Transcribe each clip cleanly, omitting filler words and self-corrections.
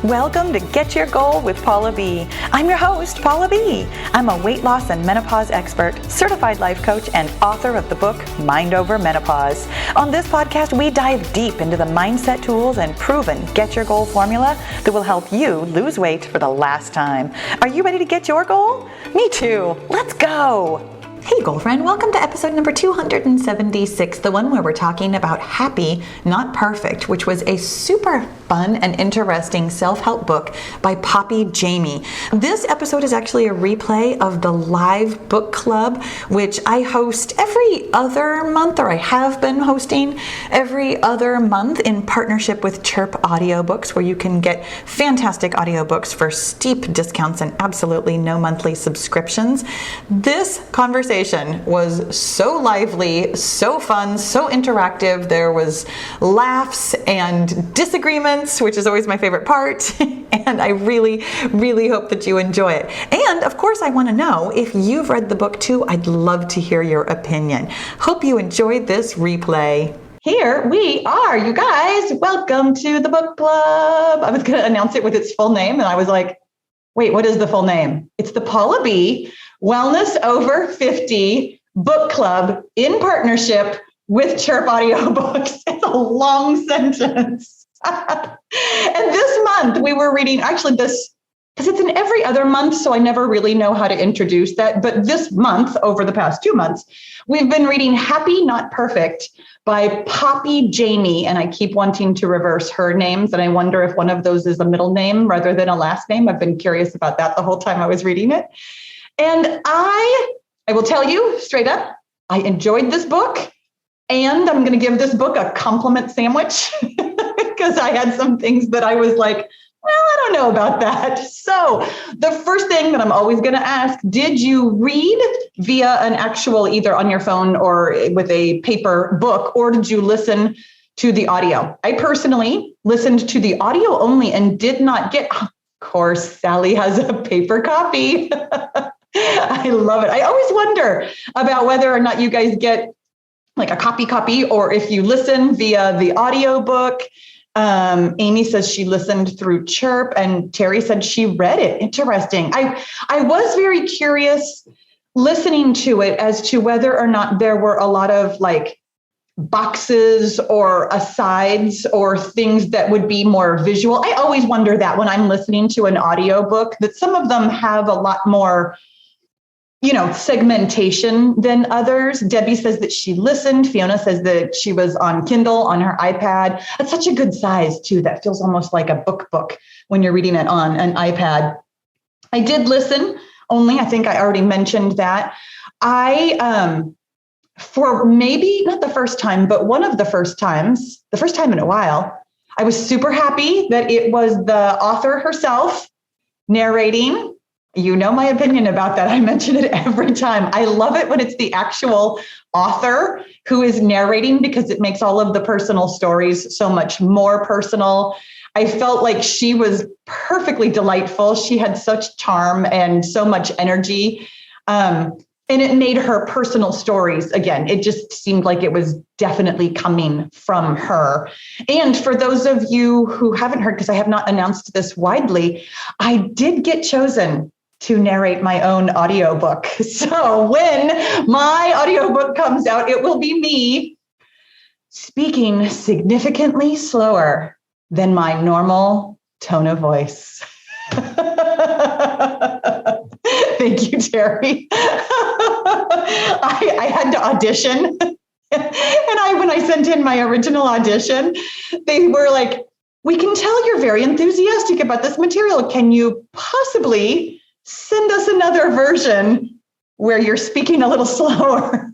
Welcome to Get Your Goal with Paula B. I'm your host, Paula B. I'm a weight loss and menopause expert, certified life coach, and author of the book, Mind Over Menopause. On this podcast, we dive deep into the mindset tools and proven Get Your Goal formula that will help you lose weight for the last time. Are you ready to get your goal? Me too. Let's go. Hey, goal friend, welcome to episode number 276, the one where we're talking about Happy, Not Perfect, which was a super fun and interesting self-help book by Poppy Jamie. This episode is actually a replay of the live book club, which I host every other month, or I have been hosting every other month in partnership with Chirp Audiobooks, where you can get fantastic audiobooks for steep discounts and absolutely no monthly subscriptions. This conversation was so lively, so fun, so interactive. There was laughs and disagreements, which is always my favorite part. And I really, really hope that you enjoy it. And of course, I want to know if you've read the book too. I'd love to hear your opinion. Hope you enjoyed this replay. Here we are, you guys. Welcome to the book club. I was going to announce it with its full name, and I was like, wait, what is the full name? It's the Paula B. Wellness Over 50 Book Club in partnership with Chirp Audiobooks. It's a long sentence. And this month we were reading, actually this, because it's in every other month, so I never really know how to introduce that. But this month, over the past 2 months, we've been reading Happy, Not Perfect by Poppy Jamie. And I keep wanting to reverse her names. And I wonder if one of those is a middle name rather than a last name. I've been curious about that the whole time I was reading it. And I will tell you straight up, I enjoyed this book, and I'm going to give this book a compliment sandwich because I had some things that I was like, well, I don't know about that. So the first thing that I'm always going to ask, did you read via an actual, either on your phone or with a paper book, or did you listen to the audio? I personally listened to the audio only and did not get, of course, Sally has a paper copy. I love it. I always wonder about whether or not you guys get like a copy, or if you listen via the audiobook. Amy says she listened through Chirp, and Terry said she read it. Interesting. I was very curious listening to it as to whether or not there were a lot of like boxes or asides or things that would be more visual. I always wonder that when I'm listening to an audiobook, that some of them have a lot more segmentation than others. Debbie says that she listened. Fiona says that she was on Kindle, on her iPad. It's such a good size too. That feels almost like a book when you're reading it on an iPad. I did listen only. I think I already mentioned that. For maybe not the first time, but one of the first time in a while, I was super happy that it was the author herself narrating. You know my opinion about that. I mention it every time. I love it when it's the actual author who is narrating, because it makes all of the personal stories so much more personal. I felt like she was perfectly delightful. She had such charm and so much energy. And it made her personal stories, again, it just seemed like it was definitely coming from her. And for those of you who haven't heard, because I have not announced this widely, I did get chosen to narrate my own audiobook. So when my audiobook comes out, it will be me speaking significantly slower than my normal tone of voice. Thank you, Terry. I had to audition. And when I sent in my original audition, they were like, we can tell you're very enthusiastic about this material. Can you possibly send us another version where you're speaking a little slower?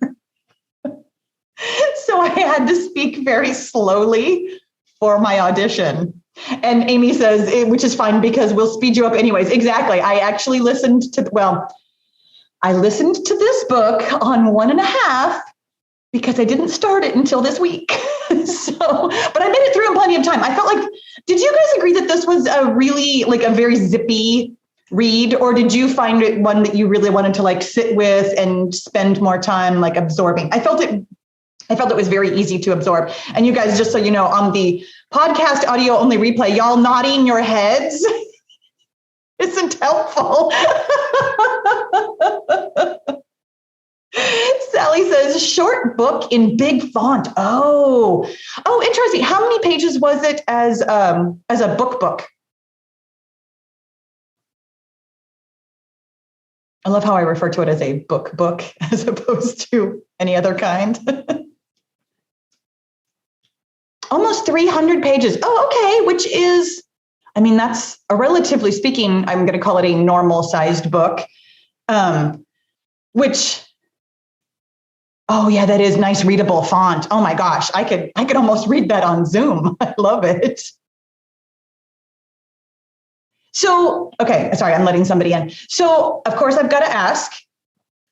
So I had to speak very slowly for my audition. And Amy says, which is fine because we'll speed you up anyways. Exactly. I actually listened to this book on 1.5 because I didn't start it until this week. But I made it through in plenty of time. I felt like, did you guys agree that this was a very zippy read, or did you find it one that you really wanted to like sit with and spend more time like absorbing? I felt it I felt it was very easy to absorb. And you guys, just so you know, on the podcast audio only replay, y'all nodding your heads isn't helpful. Sally says, short book in big font. Oh, interesting. How many pages was it as a book? I love how I refer to it as a book as opposed to any other kind. Almost 300 pages. Oh, okay. Which is, that's a relatively speaking, I'm going to call it a normal sized book, which, oh yeah, that is nice readable font. Oh my gosh. I could almost read that on Zoom. I love it. So, okay, sorry, I'm letting somebody in. So, of course, I've got to ask,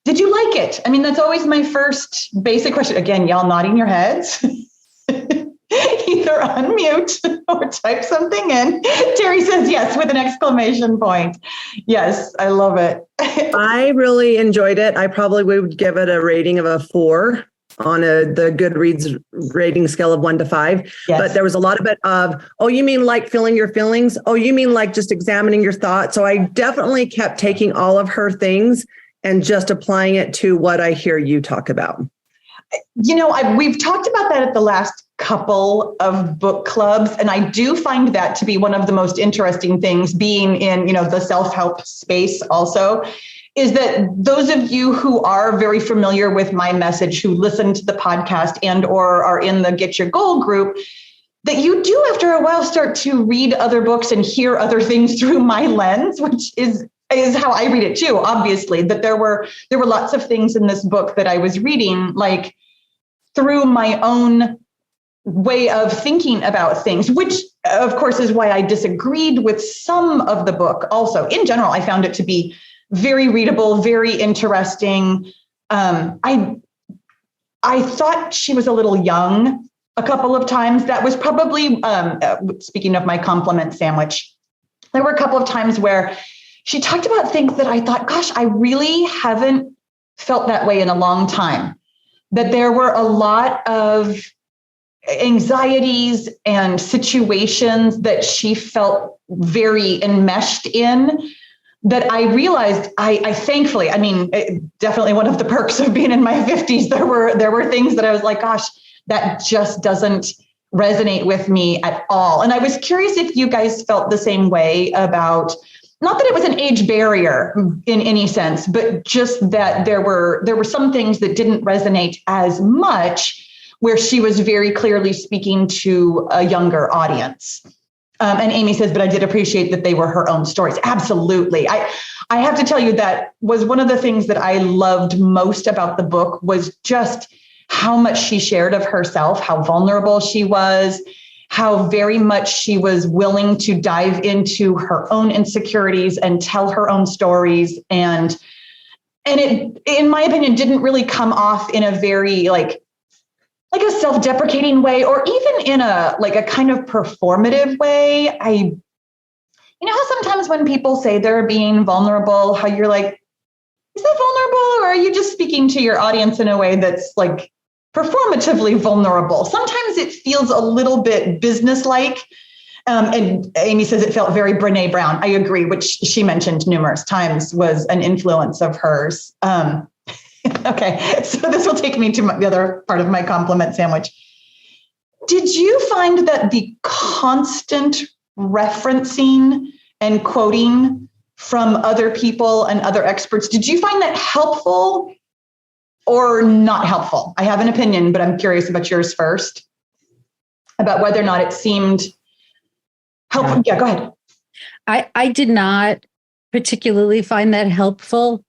did you like it? That's always my first basic question. Again, y'all nodding your heads. Either unmute or type something in. Terry says yes with an exclamation point. Yes, I love it. I really enjoyed it. I probably would give it a rating of a 4 on the Goodreads rating scale of 1 to 5. Yes. But there was a lot of it of, oh, you mean like feeling your feelings? Oh, you mean like just examining your thoughts? So I definitely kept taking all of her things and just applying it to what I hear you talk about. We've talked about that at the last couple of book clubs, and I do find that to be one of the most interesting things, being in, the self-help space also, is that those of you who are very familiar with my message, who listen to the podcast and or are in the Get Your Goal group, that you do after a while start to read other books and hear other things through my lens, which is how I read it too, obviously. That there were lots of things in this book that I was reading, like through my own way of thinking about things, which of course is why I disagreed with some of the book. Also, in general, I found it to be very readable, very interesting. I thought she was a little young a couple of times. That was probably, speaking of my compliment sandwich, there were a couple of times where she talked about things that I thought, gosh, I really haven't felt that way in a long time. That there were a lot of anxieties and situations that she felt very enmeshed in, that I realized I thankfully, definitely one of the perks of being in my 50s, there were things that I was like, gosh, that just doesn't resonate with me at all. And I was curious if you guys felt the same way about, not that it was an age barrier in any sense, but just that there were some things that didn't resonate as much, where she was very clearly speaking to a younger audience. And Amy says, but I did appreciate that they were her own stories. Absolutely. I have to tell you, that was one of the things that I loved most about the book, was just how much she shared of herself, how vulnerable she was, how very much she was willing to dive into her own insecurities and tell her own stories. And it, in my opinion, didn't really come off in a very like a self-deprecating way, or even in a kind of performative way. How sometimes when people say they're being vulnerable, how you're like, is that vulnerable? Or are you just speaking to your audience in a way that's like performatively vulnerable? Sometimes it feels a little bit businesslike. And Amy says it felt very Brené Brown. I agree, which she mentioned numerous times was an influence of hers. Okay, so this will take me to the other part of my compliment sandwich. Did you find that the constant referencing and quoting from other people and other experts, did you find that helpful or not helpful? I have an opinion, but I'm curious about yours first, about whether or not it seemed helpful. Yeah, go ahead. I did not particularly find that helpful.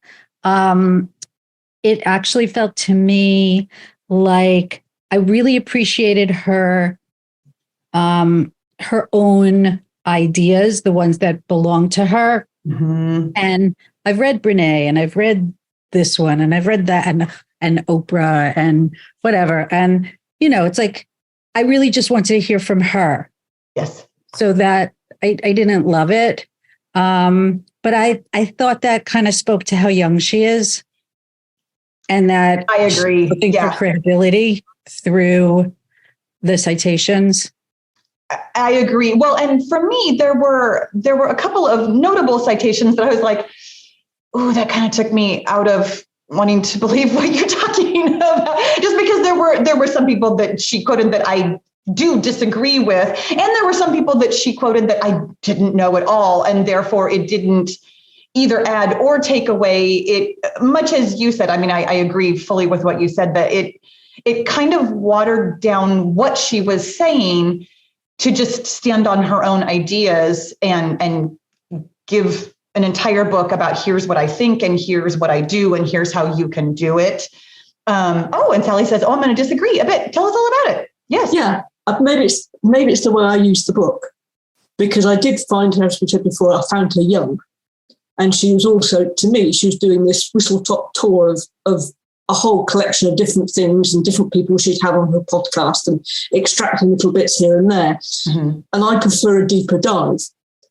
It actually felt to me like I really appreciated her own ideas, the ones that belong to her. Mm-hmm. And I've read Brené, and I've read this one, and I've read that, and Oprah, and whatever. And, it's like, I really just wanted to hear from her. Yes. So that I didn't love it. But I thought that kind of spoke to how young she is. and that I agree. looking for credibility through the citations. I agree. Well, and for me, there were a couple of notable citations that I was like, "Oh, that kind of took me out of wanting to believe what you're talking about." Just because there were some people that she quoted that I do disagree with, and there were some people that she quoted that I didn't know at all, and therefore it didn't either add or take away it. Much as you said, I mean, I agree fully with what you said, that it kind of watered down what she was saying to just stand on her own ideas and give an entire book about here's what I think and here's what I do and here's how you can do it. And Sally says, I'm going to disagree a bit. Tell us all about it. Yes. Yeah. Maybe it's the way I use the book, because I did find her, as we said before, I found her young. And she was also, to me, she was doing this whistle-top tour of a whole collection of different things and different people she'd have on her podcast and extracting little bits here and there. Mm-hmm. And I prefer a deeper dive.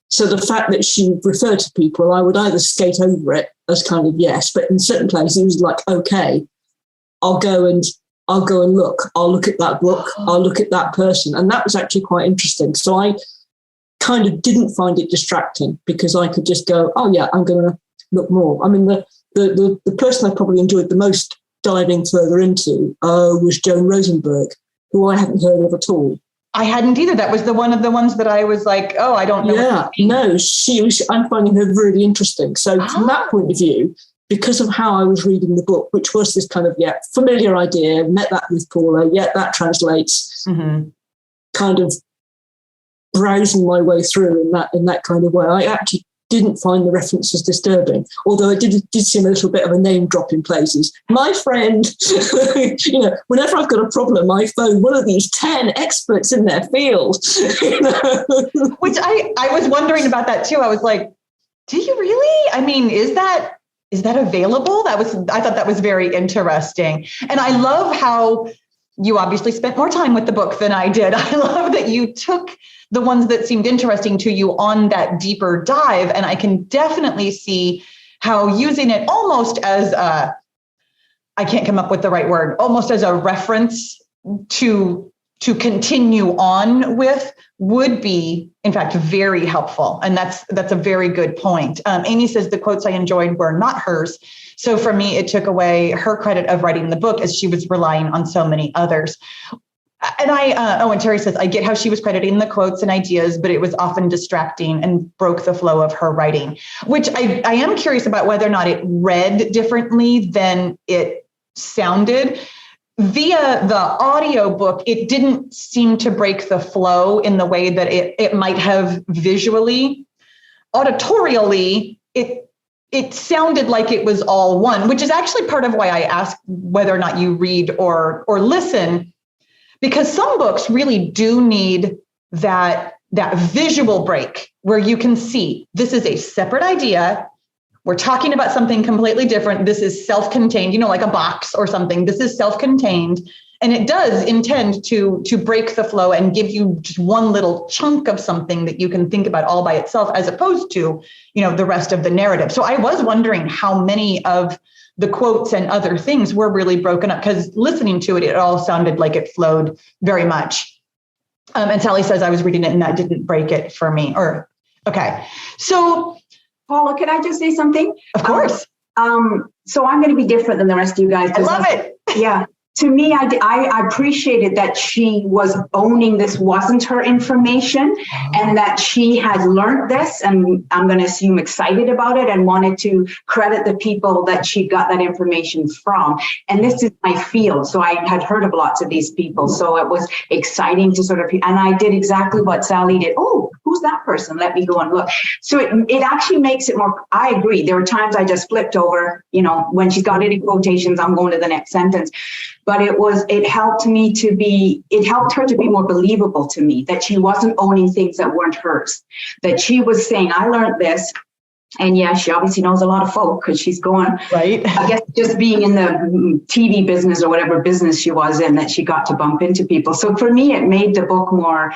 So the fact that she referred to people, I would either skate over it as kind of yes, but in certain places it was like, okay, I'll go and look. I'll look at that book. I'll look at that person. And that was actually quite interesting. So I kind of didn't find it distracting, because I could just go, oh yeah, I'm going to look more. I mean, the person I probably enjoyed the most diving further into was Joan Rosenberg, who I hadn't heard of at all. I hadn't either. That was one of the ones that I was like, oh, I don't know. Yeah, no, I'm finding her really interesting. So from that point of view, because of how I was reading the book, which was this kind of, familiar idea, met that with Paula, that translates, kind of browsing my way through in that kind of way. I actually didn't find the references disturbing, although I did seem a little bit of a name drop in places. My friend, whenever I've got a problem, I phone one of these 10 experts in their field. Which I was wondering about that too. I was like, do you really? I mean, is that available? I thought that was very interesting. And I love how you obviously spent more time with the book than I did. I love that you took the ones that seemed interesting to you on that deeper dive. And I can definitely see how using it almost as I can't come up with the right word, almost as a reference to continue on with would be, in fact, very helpful. And that's a very good point. Amy says the quotes I enjoyed were not hers. So for me, it took away her credit of writing the book, as she was relying on so many others. And and Terry says, I get how she was crediting the quotes and ideas, but it was often distracting and broke the flow of her writing, which I am curious about whether or not it read differently than it sounded. Via the audiobook, it didn't seem to break the flow in the way that it might have visually. Auditorially, it sounded like it was all one, which is actually part of why I asked whether or not you read or listen, because some books really do need that visual break where you can see this is a separate idea. We're talking about something completely different. This is self-contained, like a box or something. This is self-contained. And it does intend to break the flow and give you just one little chunk of something that you can think about all by itself, as opposed to, the rest of the narrative. So I was wondering how many of the quotes and other things were really broken up, because listening to it, it all sounded like it flowed very much. And Sally says, I was reading it and that didn't break it for me. Okay. So Paula, can I just say something? Of course. So I'm going to be different than the rest of you guys. I love it. Yeah. To me, I appreciated that she was owning this wasn't her information, and that she had learned this, and I'm going to assume excited about it, and wanted to credit the people that she got that information from. And this is my field, so I had heard of lots of these people. So it was exciting to sort of, and I did exactly what Sally did. Oh, who's that person? Let me go and look. So it actually makes it more, I agree. There were times I just flipped over, when she's got any quotations, I'm going to the next sentence. But it helped her to be more believable to me, that she wasn't owning things that weren't hers, that she was saying, I learned this. And yeah, she obviously knows a lot of folk, because she's going, right. I guess just being in the TV business or whatever business she was in, that she got to bump into people. So for me, it made the book more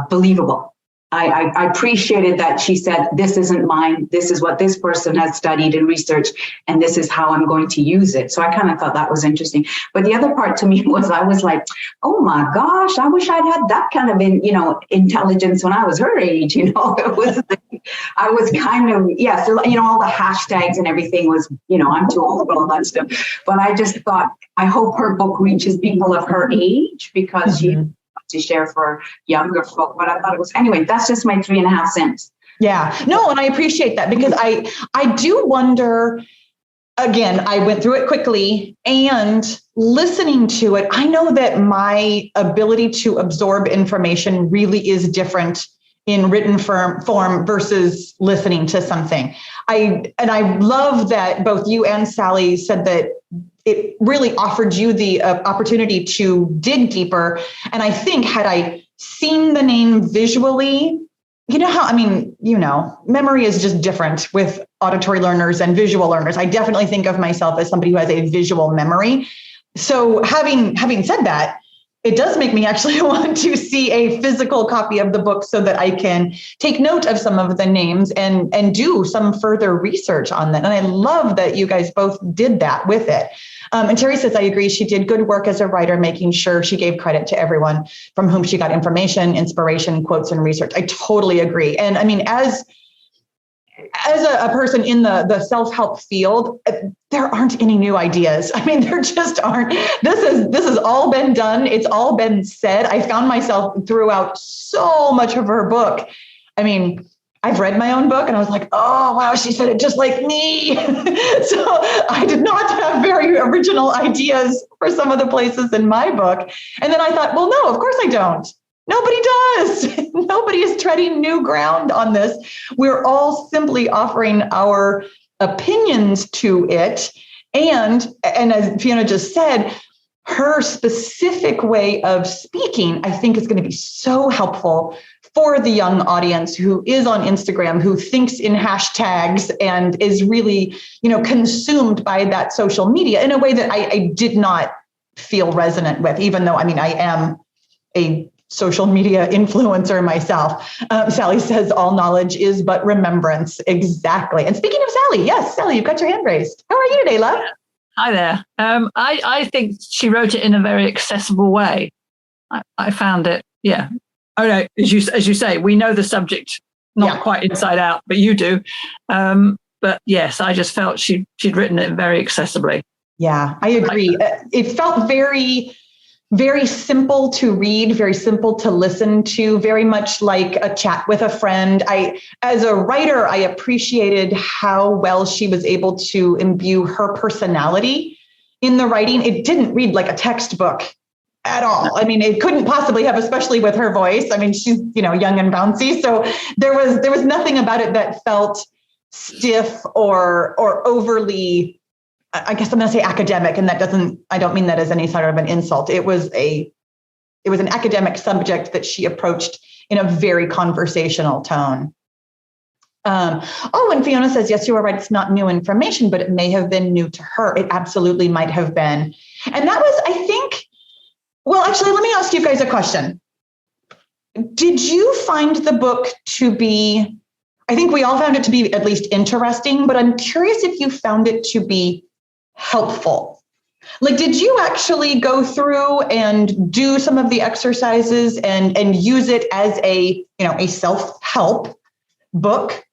believable. I appreciated that she said, this isn't mine. This is what this person has studied and researched, and this is how I'm going to use it. So I kind of thought that was interesting. But the other part to me was, I was like, oh my gosh, I wish I'd had that kind of, intelligence when I was her age. It was, I was kind of, yes, all the hashtags and everything was, I'm too old for all that stuff. But I just thought, I hope her book reaches people of her age, because she to share for younger folk. But I thought it was, anyway, that's just my 3.5 cents. Yeah, no, and I appreciate that, because I do wonder, again, I went through it quickly, and listening to it, I know that my ability to absorb information really is different in written form versus listening to something. I love that both you and Sally said that it really offered you the opportunity to dig deeper. And I think, had I seen the name visually, memory is just different with auditory learners and visual learners. I definitely think of myself as somebody who has a visual memory. So having said that, it does make me actually want to see a physical copy of the book so that I can take note of some of the names and do some further research on that. And I love that you guys both did that with it. And Terry says, I agree. She did good work as a writer, making sure she gave credit to everyone from whom she got information, inspiration, quotes, and research. I totally agree. And I mean, as a person in the self-help field, there aren't any new ideas. I mean, there just aren't. This has all been done. It's all been said. I found myself throughout so much of her book. I mean, I've read my own book and I was like, oh, wow, she said it just like me. So I did not have very original ideas for some of the places in my book. And then I thought, well, no, of course I don't. Nobody does. Nobody is treading new ground on this. We're all simply offering our opinions to it. And as Fiona just said, her specific way of speaking, I think, is going to be so helpful for the young audience who is on Instagram, who thinks in hashtags and is really, consumed by that social media in a way that I did not feel resonant with, even though, I am a social media influencer myself. Sally says all knowledge is but remembrance. Exactly. And speaking of Sally, yes, Sally, you've got your hand raised. How are you today, love? Hi there. I think she wrote it in a very accessible way. I found it, yeah. Oh no, as you say, we know the subject, not quite inside out, but you do. But yes, I just felt she'd written it very accessibly. Yeah, I agree. It felt very, very simple to read, very simple to listen to, very much like a chat with a friend. As a writer, I appreciated how well she was able to imbue her personality in the writing. It didn't read like a textbook at all. I mean, it couldn't possibly have, especially with her voice. I mean, she's, young and bouncy. So there was nothing about it that felt stiff or overly, I guess I'm going to say academic, and I don't mean that as any sort of an insult. It was an academic subject that she approached in a very conversational tone. And Fiona says, yes, you are right. It's not new information, but it may have been new to her. It absolutely might have been. And that was, I think, well, actually, let me ask you guys a question. Did you find the book to be, I think we all found it to be at least interesting, but I'm curious if you found it to be helpful. Like, did you actually go through and do some of the exercises and use it as a self-help book?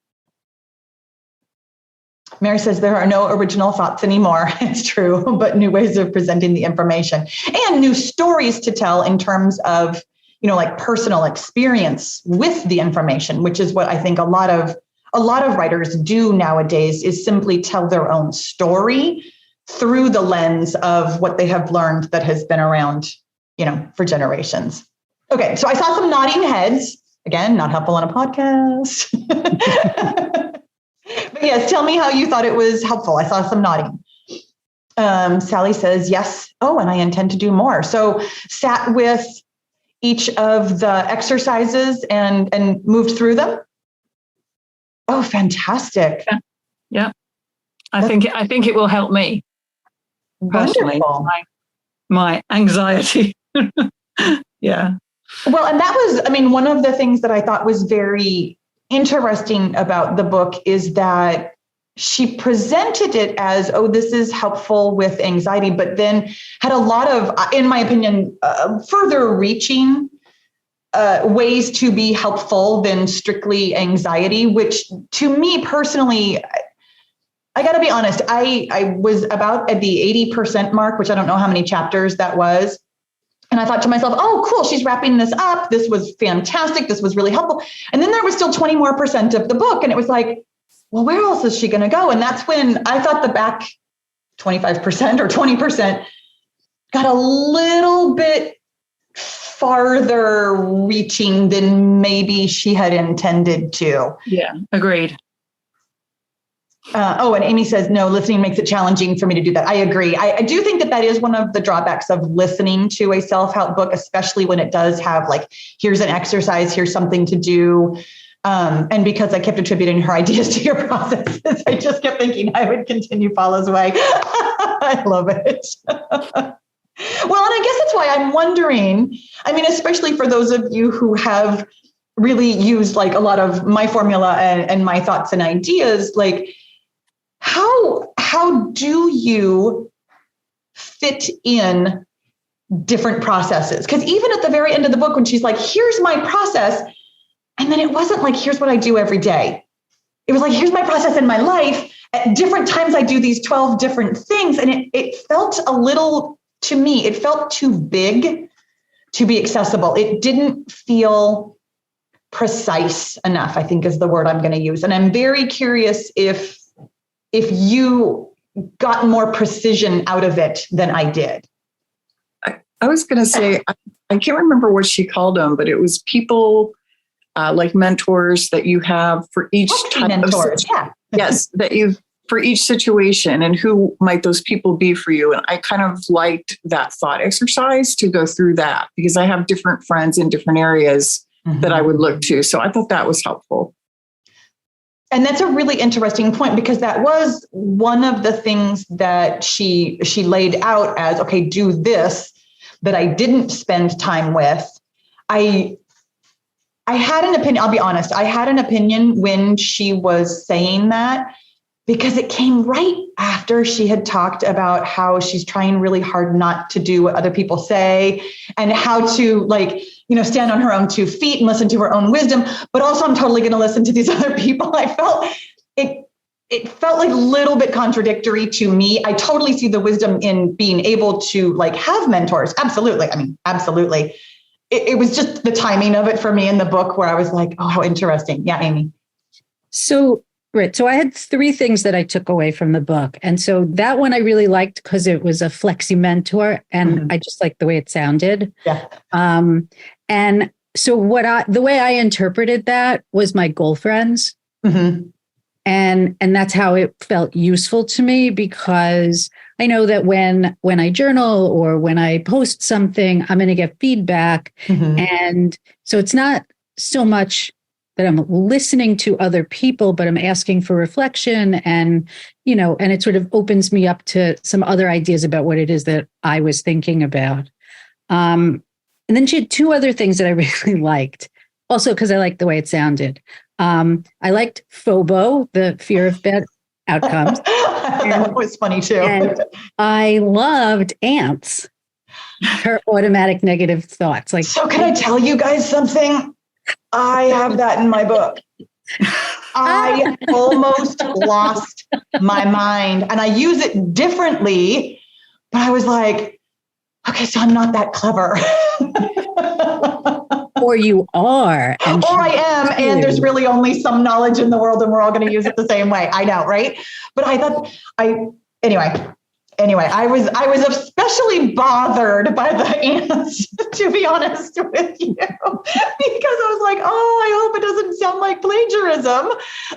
Mary says there are no original thoughts anymore. It's true, but new ways of presenting the information and new stories to tell in terms of, like personal experience with the information, which is what I think a lot of writers do nowadays, is simply tell their own story through the lens of what they have learned that has been around, for generations. Okay, so I saw some nodding heads. Again, not helpful on a podcast. But yes, tell me how you thought it was helpful. I saw some nodding. Sally says, yes. Oh, and I intend to do more. So sat with each of the exercises and moved through them. Oh, fantastic. Yeah. I think it will help me personally. Wonderful. My anxiety. Yeah. Well, and that was, I mean, one of the things that I thought was very interesting about the book is that she presented it as, oh, this is helpful with anxiety, but then had a lot of, in my opinion, further reaching ways to be helpful than strictly anxiety, which to me personally, I got to be honest, I was about at the 80% mark, which I don't know how many chapters that was. And I thought to myself, oh, cool, she's wrapping this up. This was fantastic. This was really helpful. And then there was still 20 more percent of the book. And it was like, well, where else is she going to go? And that's when I thought the back 25% or 20% got a little bit farther reaching than maybe she had intended to. Yeah, agreed. And Amy says, no, listening makes it challenging for me to do that. I agree. I do think that is one of the drawbacks of listening to a self-help book, especially when it does have like, here's an exercise, here's something to do. And because I kept attributing her ideas to your processes, I just kept thinking I would continue Paula's way. I love it. Well, and I guess that's why I'm wondering, I mean, especially for those of you who have really used like a lot of my formula and my thoughts and ideas, like how do you fit in different processes? Because even at the very end of the book, when she's like, here's my process, and then it wasn't like, here's what I do every day. It was like, here's my process in my life. At different times, I do these 12 different things. And it felt a little, to me, it felt too big to be accessible. It didn't feel precise enough, I think is the word I'm going to use. And I'm very curious if you got more precision out of it than I did. I was going to say, I can't remember what she called them, but it was people like mentors that you have for each type mentors, yeah. Yes, that you for each situation, and who might those people be for you. And I kind of liked that thought exercise to go through that because I have different friends in different areas that I would look to. So I thought that was helpful. And that's a really interesting point because that was one of the things that she laid out as, okay, do this that I didn't spend time with. I had an opinion, I'll be honest, I had an opinion when she was saying that because it came right after she had talked about how she's trying really hard not to do what other people say and how to like, stand on her own 2 feet and listen to her own wisdom, but also I'm totally going to listen to these other people. I felt it felt like a little bit contradictory to me. I totally see the wisdom in being able to like have mentors. Absolutely. I mean, absolutely. It was just the timing of it for me in the book where I was like, oh, how interesting. Yeah, Amy. So, right. So I had 3 things that I took away from the book. And so that one I really liked because it was a flexi mentor and I just liked the way it sounded. Yeah. And so the way I interpreted that was my goal friends. Mm-hmm. And that's how it felt useful to me because I know that when I journal or when I post something, I'm going to get feedback. Mm-hmm. And so it's not so much that I'm listening to other people, but I'm asking for reflection and it sort of opens me up to some other ideas about what it is that I was thinking about. And then she had 2 other things that I really liked, also because I liked the way it sounded. I liked FOBO, the fear of bad outcomes. That was funny too. And I loved ANTS, her automatic negative thoughts. Like, so can I tell you guys something? I have that in my book. I almost lost my mind and I use it differently, but I was like, okay, so I'm not that clever. Or you are. Or I am. And there's really only some knowledge in the world and we're all going to use it the same way. I know, right? But I thought anyway, I was especially bothered by the ants, to be honest with you, because I was like, oh, I hope it doesn't sound like plagiarism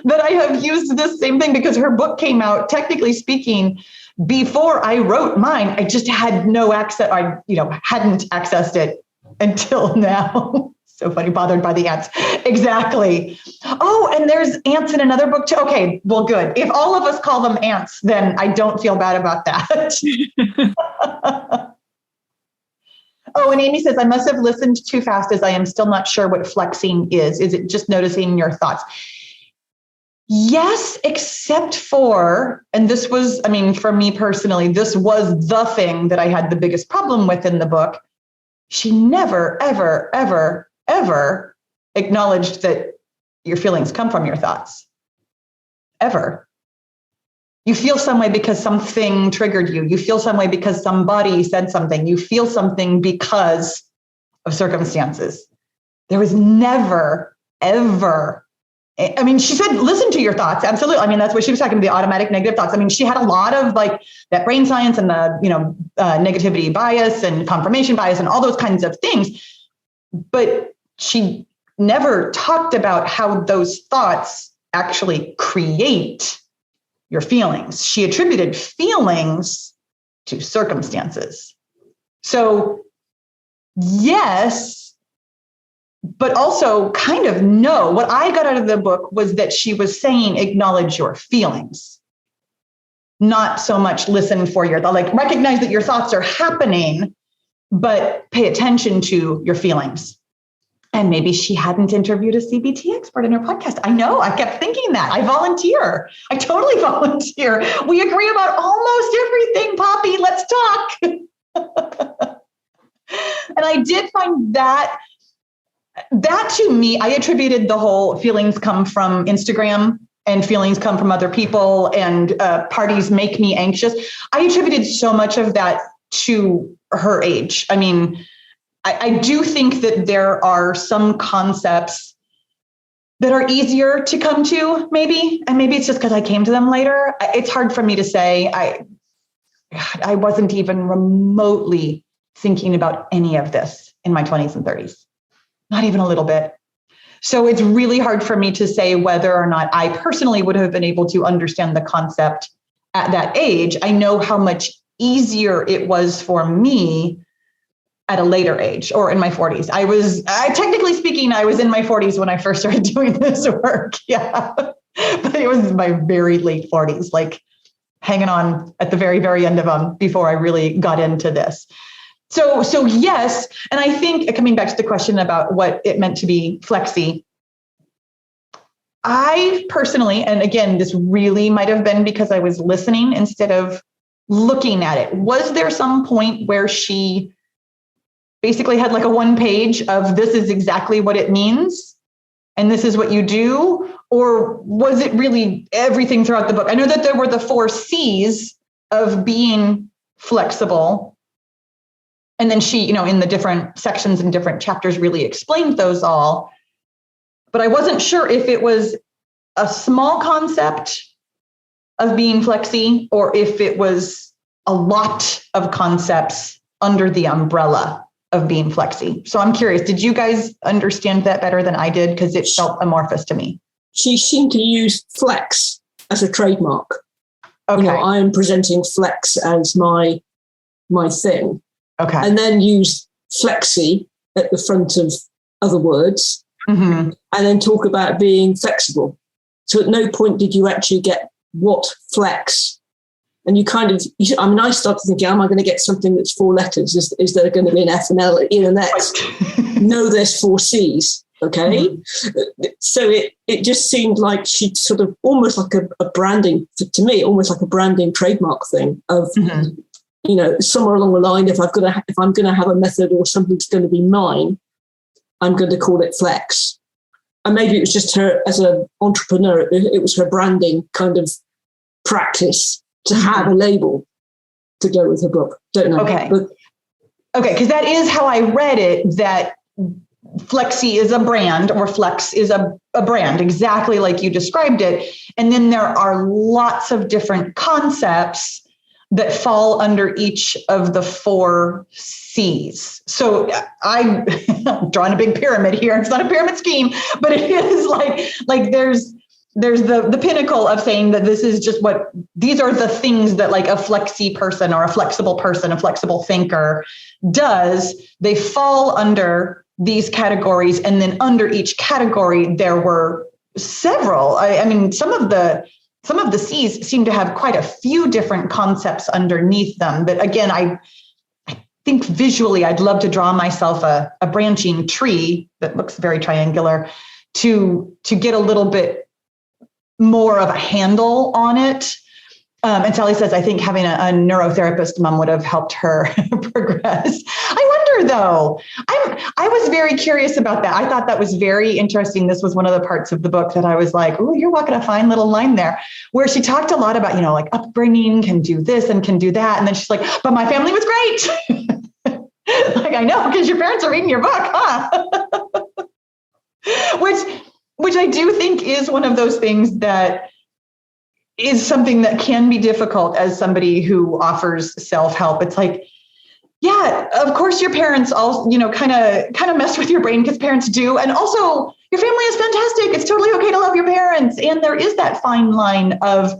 that I have used this same thing because her book came out, technically speaking, before I wrote mine. I just had no access. I, hadn't accessed it until now. So funny, bothered by the ants. Exactly. Oh, and there's ants in another book too. Okay, well, good. If all of us call them ants, then I don't feel bad about that. Oh, and Amy says, I must have listened too fast as I am still not sure what flexing is. Is it just noticing your thoughts? Yes, except for, and this was, I mean, for me personally, this was the thing that I had the biggest problem with in the book. She never, ever, ever, ever acknowledged that your feelings come from your thoughts. Ever. You feel some way because something triggered you. You feel some way because somebody said something. You feel something because of circumstances. There was never, ever, I mean, she said, listen to your thoughts. Absolutely. I mean, that's what she was talking about, the automatic negative thoughts. I mean, she had a lot of like that brain science and the, negativity bias and confirmation bias and all those kinds of things. But she never talked about how those thoughts actually create your feelings. She attributed feelings to circumstances. So yes, but also kind of no. What I got out of the book was that she was saying, acknowledge your feelings, not so much listen for your thoughts, like recognize that your thoughts are happening, but pay attention to your feelings. And maybe she hadn't interviewed a CBT expert in her podcast. I know, I kept thinking that. I volunteer. I totally volunteer. We agree about almost everything, Poppy. Let's talk. And I did find that to me, I attributed the whole feelings come from Instagram and feelings come from other people and parties make me anxious. I attributed so much of that to her age. I mean, I do think that there are some concepts that are easier to come to, maybe, and maybe it's just because I came to them later. It's hard for me to say. I wasn't even remotely thinking about any of this in my 20s and 30s, not even a little bit. So it's really hard for me to say whether or not I personally would have been able to understand the concept at that age. I know how much easier it was for me at a later age or in my 40s. Technically speaking, I was in my 40s when I first started doing this work. Yeah. But it was my very late 40s, like hanging on at the very, very end of them before I really got into this. So yes. And I think coming back to the question about what it meant to be flexy, I personally, and again, this really might have been because I was listening instead of looking at it. Was there some point where she basically had like a one page of this is exactly what it means and this is what you do? Or was it really everything throughout the book? I know that there were the 4 C's of being flexible. And then she, in the different sections and different chapters really explained those all. But I wasn't sure if it was a small concept of being flexy or if it was a lot of concepts under the umbrella of being flexy. So I'm curious, did you guys understand that better than I did? Because it felt amorphous to me. She seemed to use flex as a trademark. Okay. I am presenting flex as my thing. Okay. And then use flexi at the front of other words, and then talk about being flexible. So at no point did you actually get what flex. And you I started thinking, am I going to get something that's 4 letters? Is there going to be an F, an L, E, and an X? No, there's 4 C's. Okay. So it just seemed like she'd sort of almost like a branding, to me, almost like a branding trademark thing of, somewhere along the line, if I'm going to have a method or something that's going to be mine, I'm going to call it flex. And maybe it was just her as an entrepreneur, it was her branding kind of practice to have a label to go with her book. Don't know. Okay. Because that is how I read it, that Flexi is a brand, or Flex is a brand, exactly like you described it. And then there are lots of different concepts that fall under each of the 4 C's. So I'm drawing a big pyramid here. It's not a pyramid scheme, but it is like there's the pinnacle of saying that this is just these are the things that like a flexi person or a flexible person, a flexible thinker does. They fall under these categories. And then under each category, there were several. I mean, some of the C's seem to have quite a few different concepts underneath them. But again, I think visually, I'd love to draw myself a branching tree that looks very triangular to get a little bit more of a handle on it. And Sally says, I think having a neurotherapist mom would have helped her progress. I wonder though, I was very curious about that. I thought that was very interesting. This was one of the parts of the book that I was like, oh, you're walking a fine little line there, where she talked a lot about, like upbringing, can do this and can do that. And then she's like, but my family was great. Like, I know, because your parents are reading your book, huh? Which I do think is one of those things that is something that can be difficult as somebody who offers self-help. It's like, yeah, of course your parents all, kind of mess with your brain, because parents do. And also your family is fantastic. It's totally okay to love your parents. And there is that fine line of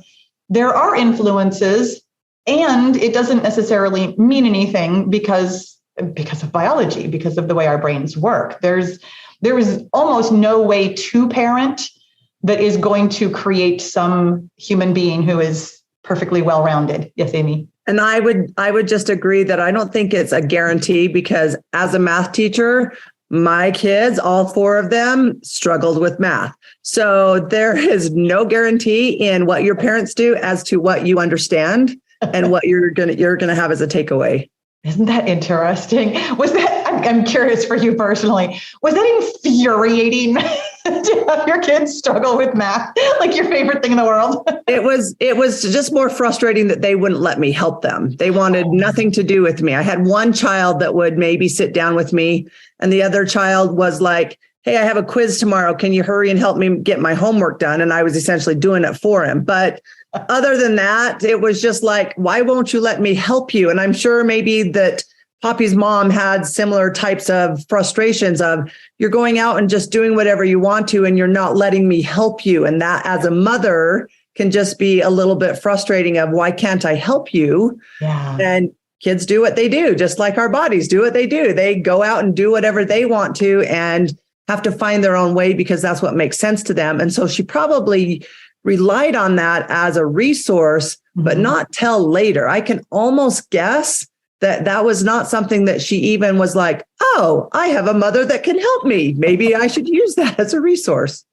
there are influences, and it doesn't necessarily mean anything because of biology, because of the way our brains work. There is almost no way to parent that is going to create some human being who is perfectly well-rounded. Yes, Amy. And I would just agree that I don't think it's a guarantee, because as a math teacher, my kids, all 4 of them, struggled with math. So there is no guarantee in what your parents do as to what you understand and what you're gonna have as a takeaway. Isn't that interesting? I'm curious for you personally, was that infuriating to have your kids struggle with math, like your favorite thing in the world? It was just more frustrating that they wouldn't let me help them. They wanted nothing to do with me. I had one child that would maybe sit down with me, and the other child was like, hey, I have a quiz tomorrow. Can you hurry and help me get my homework done? And I was essentially doing it for him. But other than that, it was just like, why won't you let me help you? And I'm sure maybe that Poppy's mom had similar types of frustrations of, you're going out and just doing whatever you want to, and you're not letting me help you. And that, as a mother, can just be a little bit frustrating of, why can't I help you? Yeah. And kids do what they do, just like our bodies do what they do. They go out and do whatever they want to and have to find their own way because that's what makes sense to them. And so she probably relied on that as a resource, but not till later. I can almost guess that was not something that she even was like, oh, I have a mother that can help me. Maybe I should use that as a resource.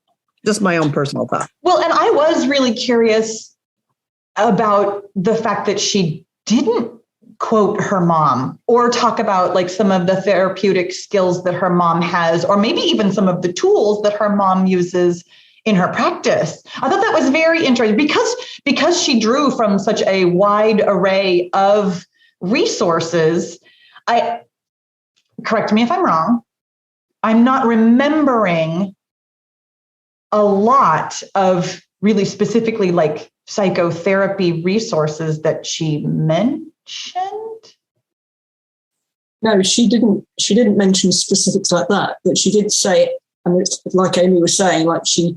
Just my own personal thought. Well, and I was really curious about the fact that she didn't quote her mom or talk about like some of the therapeutic skills that her mom has, or maybe even some of the tools that her mom uses in her practice. I thought that was very interesting because she drew from such a wide array of resources. Correct me if I'm wrong, I'm not remembering a lot of really specifically like psychotherapy resources that she mentioned. No, she didn't mention specifics like that, but she did say, and it's like Amy was saying, like she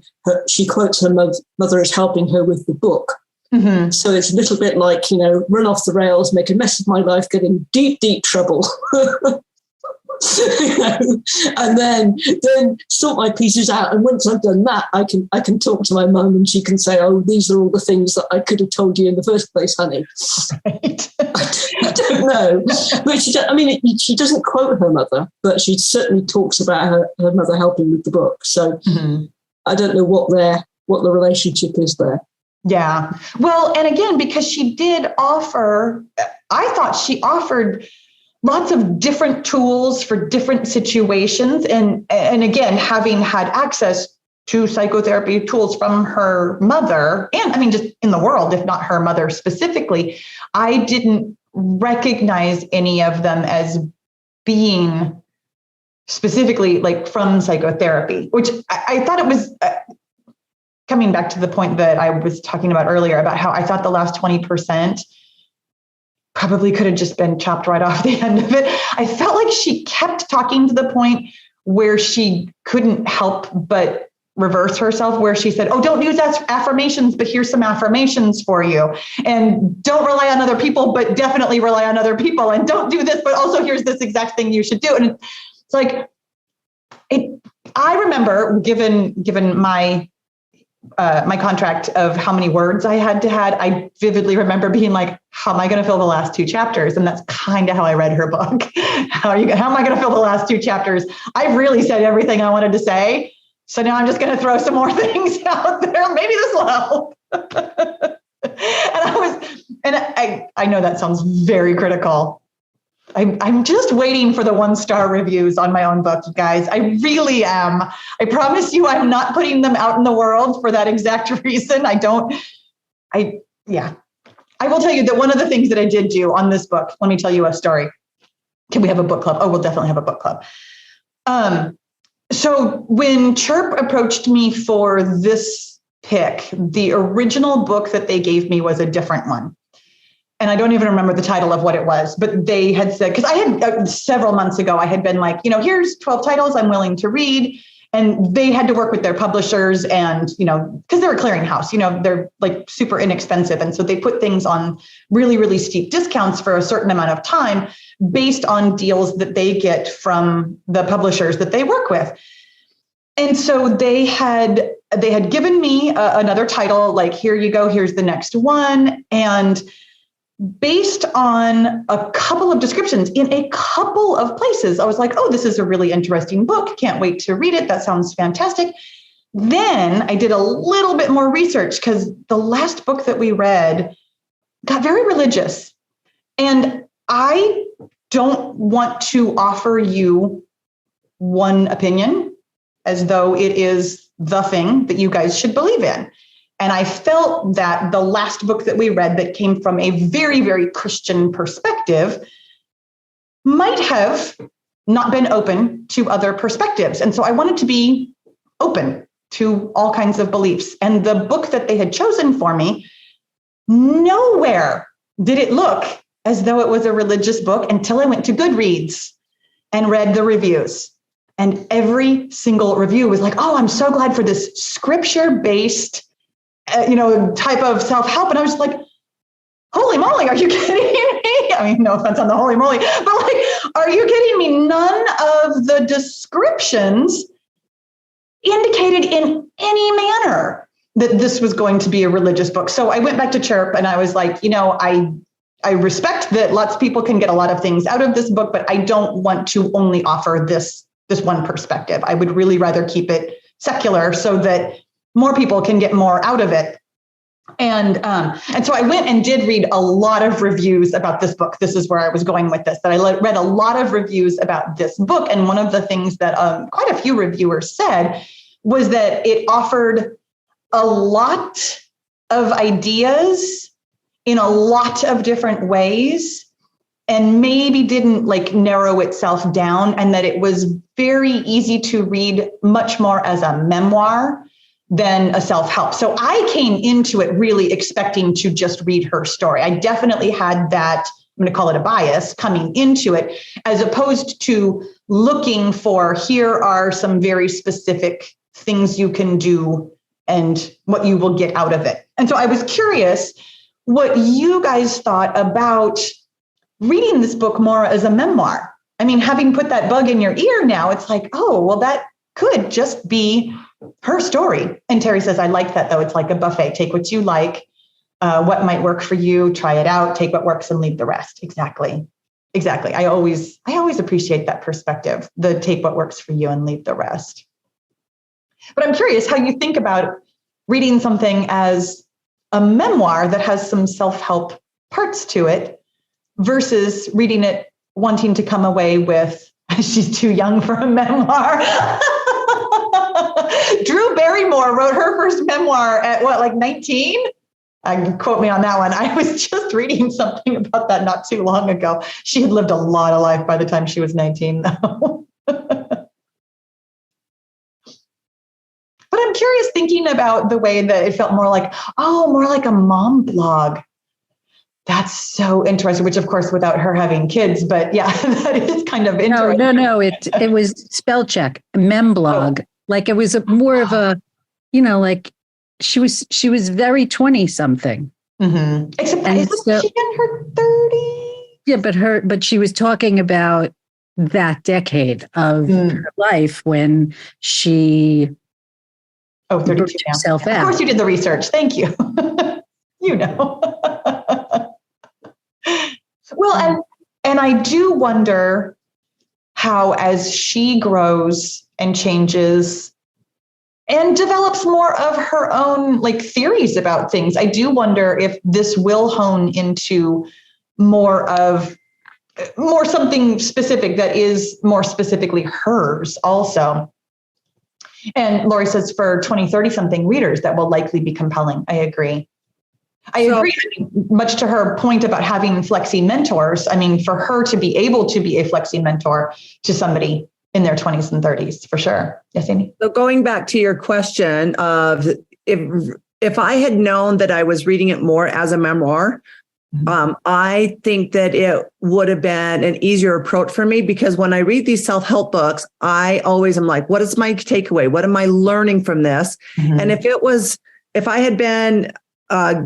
quotes her mother as helping her with the book. Mm-hmm. So it's a little bit like, run off the rails, make a mess of my life, get in deep, deep trouble. And then sort my pieces out. And once I've done that, I can talk to my mum and she can say, oh, these are all the things that I could have told you in the first place, honey. Right. I don't know. But she doesn't quote her mother, but she certainly talks about her mother helping with the book. So I don't know what the relationship is there. Yeah. Well, and again, because she did offer, I thought she offered lots of different tools for different situations. And again, having had access to psychotherapy tools from her mother, and I mean, just in the world, if not her mother specifically, I didn't recognize any of them as being specifically like from psychotherapy, which I thought it was coming back to the point that I was talking about earlier about how I thought the last 20% probably could have just been chopped right off the end of it. I felt like she kept talking to the point where she couldn't help but reverse herself, where she said, oh, don't use affirmations, but here's some affirmations for you. And don't rely on other people, but definitely rely on other people. And don't do this, but also here's this exact thing you should do. And it's like, I remember given my my contract of how many words I had to had, I vividly remember being like, how am I going to fill the last 2 chapters? And that's kind of how I read her book. How am I going to fill the last 2 chapters? I've really said everything I wanted to say. So now I'm just going to throw some more things out there. Maybe this will help. I know that sounds very critical. I'm just waiting for the 1-star reviews on my own book, you guys. I really am. I promise you, I'm not putting them out in the world for that exact reason. I will tell you that one of the things that I did do on this book, let me tell you a story. Can we have a book club? Oh, we'll definitely have a book club. So when Chirp approached me for this pick, the original book that they gave me was a different one. And I don't even remember the title of what it was, but they had said, because I had several months ago, I had been like, here's 12 titles I'm willing to read. And they had to work with their publishers and, because they're a clearinghouse, they're like super inexpensive. And so they put things on really, really steep discounts for a certain amount of time based on deals that they get from the publishers that they work with. And so they had given me another title, like, here you go, here's the next one. And based on a couple of descriptions in a couple of places, I was like, oh, this is a really interesting book. Can't wait to read it. That sounds fantastic. Then I did a little bit more research because the last book that we read got very religious. And I don't want to offer you one opinion as though it is the thing that you guys should believe in. And I felt that the last book that we read that came from a very, very Christian perspective might have not been open to other perspectives. And so I wanted to be open to all kinds of beliefs. And the book that they had chosen for me, nowhere did it look as though it was a religious book until I went to Goodreads and read the reviews. And every single review was like, oh, I'm so glad for this scripture-based type of self-help. And I was like, holy moly, are you kidding me? I mean, no offense on the holy moly, but like, are you kidding me? None of the descriptions indicated in any manner that this was going to be a religious book. So I went back to Chirp and I was like, I respect that lots of people can get a lot of things out of this book, but I don't want to only offer this one perspective. I would really rather keep it secular so that more people can get more out of it. And so I went and did read a lot of reviews about this book. This is where I was going with this, that I read a lot of reviews about this book. And one of the things that quite a few reviewers said was that it offered a lot of ideas in a lot of different ways and maybe didn't like narrow itself down, and that it was very easy to read much more as a memoir than a self-help. So I came into it really expecting to just read her story. I definitely had that, I'm going to call it a bias coming into it, as opposed to looking for, here are some very specific things you can do and what you will get out of it. And so I was curious what you guys thought about reading this book more as a memoir. I mean, having put that bug in your ear now, it's like, oh, well, that could just be her story. And Terry says, I like that, though. It's like a buffet. Take what you like, what might work for you, try it out, take what works and leave the rest. Exactly. I always appreciate that perspective, the take what works for you and leave the rest. But I'm curious how you think about reading something as a memoir that has some self-help parts to it versus reading it wanting to come away with, she's too young for a memoir. Drew Barrymore wrote her first memoir at 19? Quote me on that one. I was just reading something about that not too long ago. She had lived a lot of life by the time she was 19, though. But I'm curious, thinking about the way that it felt more like a mom blog. That's so interesting, which of course without her having kids, but yeah, that is kind of interesting. No, it was spell check, memblog. Oh. Like it was more of a, like she was very 20 something. Mm-hmm. Except isn't she in her 30s? Yeah, but she was talking about that decade of her life when she Oh, 32 now. Yourself out. Of course you did the research. Thank you. You know. Well, and I do wonder how, as she grows and changes and develops more of her own like theories about things, I do wonder if this will hone into more something specific that is more specifically hers also. And Lori says for 20, 30 something readers that will likely be compelling. I agree. I agree, much to her point about having flexi mentors. I mean, for her to be able to be a flexi mentor to somebody in their 20s and 30s, for sure. Yes, Amy? So going back to your question of if I had known that I was reading it more as a memoir, I think that it would have been an easier approach for me, because when I read these self-help books, I always am like, what is my takeaway? What am I learning from this? And if I had been